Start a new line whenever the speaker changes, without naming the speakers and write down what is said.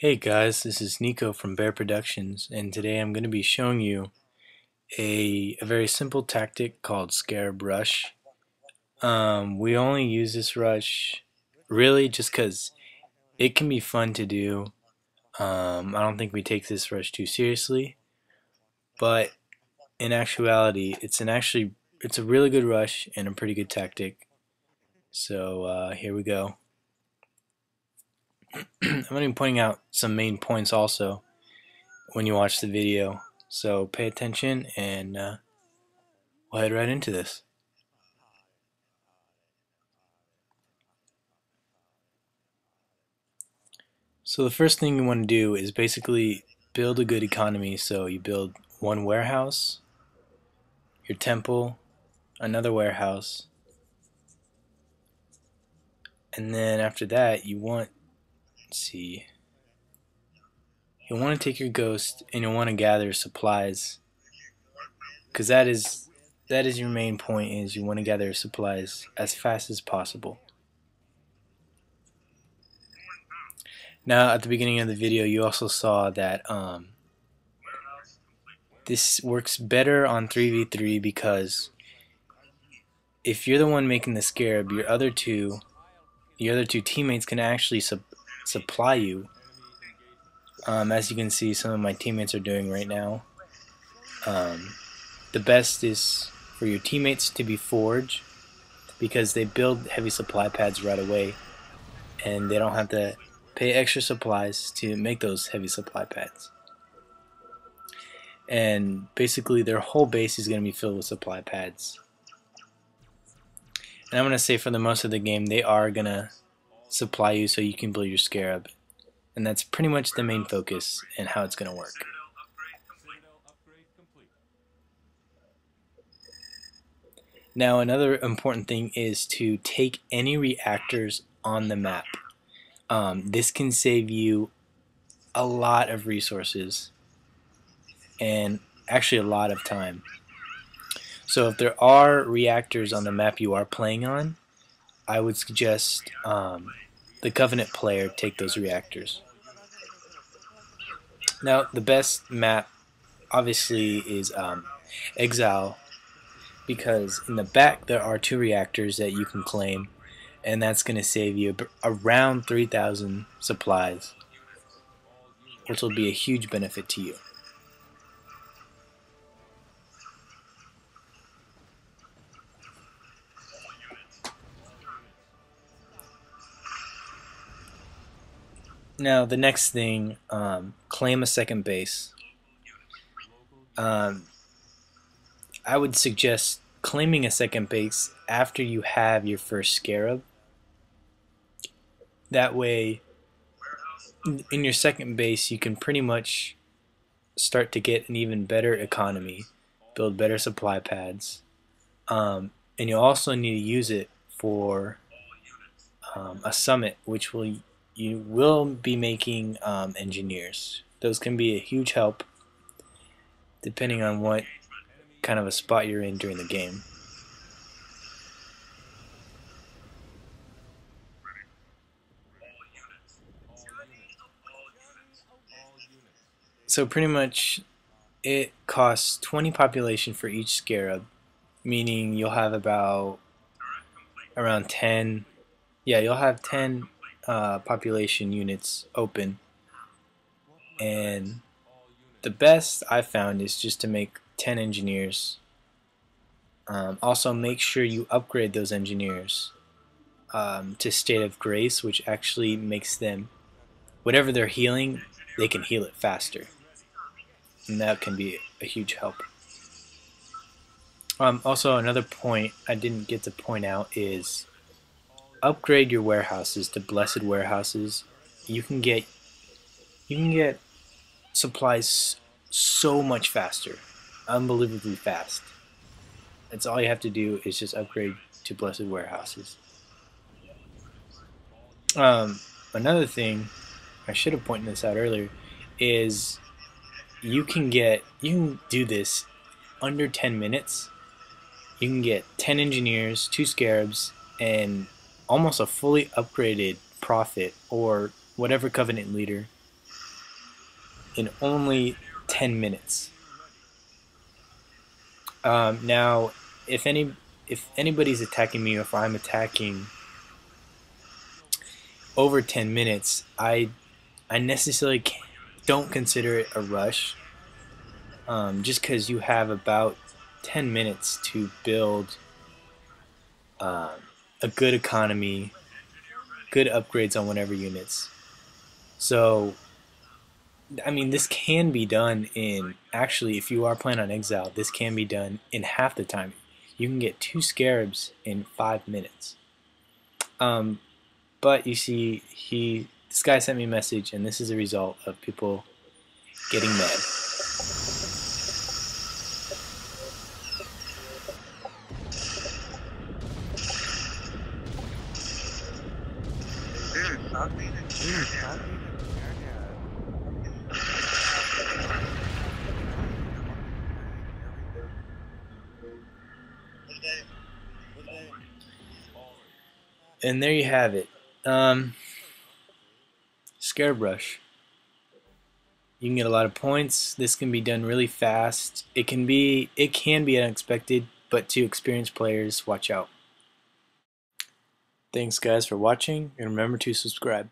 Hey guys, this is Nico from Bear Productions, and today I'm going to be showing you a very simple tactic called Scarab Rush. We only use this rush really just because it can be fun to do. I don't think we take this rush too seriously, but in actuality, it's a really good rush and a pretty good tactic. So here we go. I'm going to be pointing out some main points also when you watch the video. So pay attention and we'll head right into this. So the first thing you want to do is basically build a good economy. So you build one warehouse, your temple, another warehouse, and then after that you'll want to take your ghost and you'll want to gather supplies, because that is your main point. Is you want to gather supplies as fast as possible. Now, at the beginning of the video, you also saw that this works better on 3v3 because if you're the one making the scarab, the other two teammates can actually supply you. As you can see, some of my teammates are doing right now. The best is for your teammates to be forged because they build heavy supply pads right away, and they don't have to pay extra supplies to make those heavy supply pads. And basically their whole base is going to be filled with supply pads. And I'm going to say for the most of the game they are going to supply you so you can build your scarab. And that's pretty much the main focus and how it's going to work. Now, another important thing is to take any reactors on the map. This can save you a lot of resources and actually a lot of time. So if there are reactors on the map you are playing on, I would suggest the Covenant player take those reactors. Now, the best map obviously is Exile, because in the back there are two reactors that you can claim, and that's going to save you around 3,000 supplies, which will be a huge benefit to you. Now the next thing, claim a second base. I would suggest claiming a second base after you have your first scarab. That way, in your second base, you can pretty much start to get an even better economy, build better supply pads, and you'll also need to use it for a summit, which you will be making engineers. Those can be a huge help depending on what kind of a spot you're in during the game. So pretty much it costs 20 population for each scarab, meaning you'll have around 10, yeah, you'll have 10 population units open. And the best I found is just to make 10 engineers. Also make sure you upgrade those engineers to State of Grace, which actually makes them, whatever they're healing, they can heal it faster, and that can be a huge help. Also, another point I didn't get to point out is upgrade your warehouses to blessed warehouses. You can get supplies so much faster, unbelievably fast. That's all you have to do is just upgrade to blessed warehouses. Another thing, I should have pointed this out earlier, is you can do this under 10 minutes. You can get 10 engineers, 2 scarabs, and almost a fully upgraded prophet or whatever covenant leader in only 10 minutes. Now, if anybody's attacking me, or if I'm attacking over 10 minutes, I necessarily don't consider it a rush, just because you have about 10 minutes to build a good economy, good upgrades on whatever units. So, I mean, this can be done in, actually, if you are playing on Exile, this can be done in half the time. You can get 2 Scarabs in 5 minutes. But you see, this guy sent me a message, and this is a result of people getting mad. And there you have it. Scarab Rush. You can get a lot of points. This can be done really fast. It can be unexpected, but to experienced players, watch out. Thanks guys for watching, and remember to subscribe.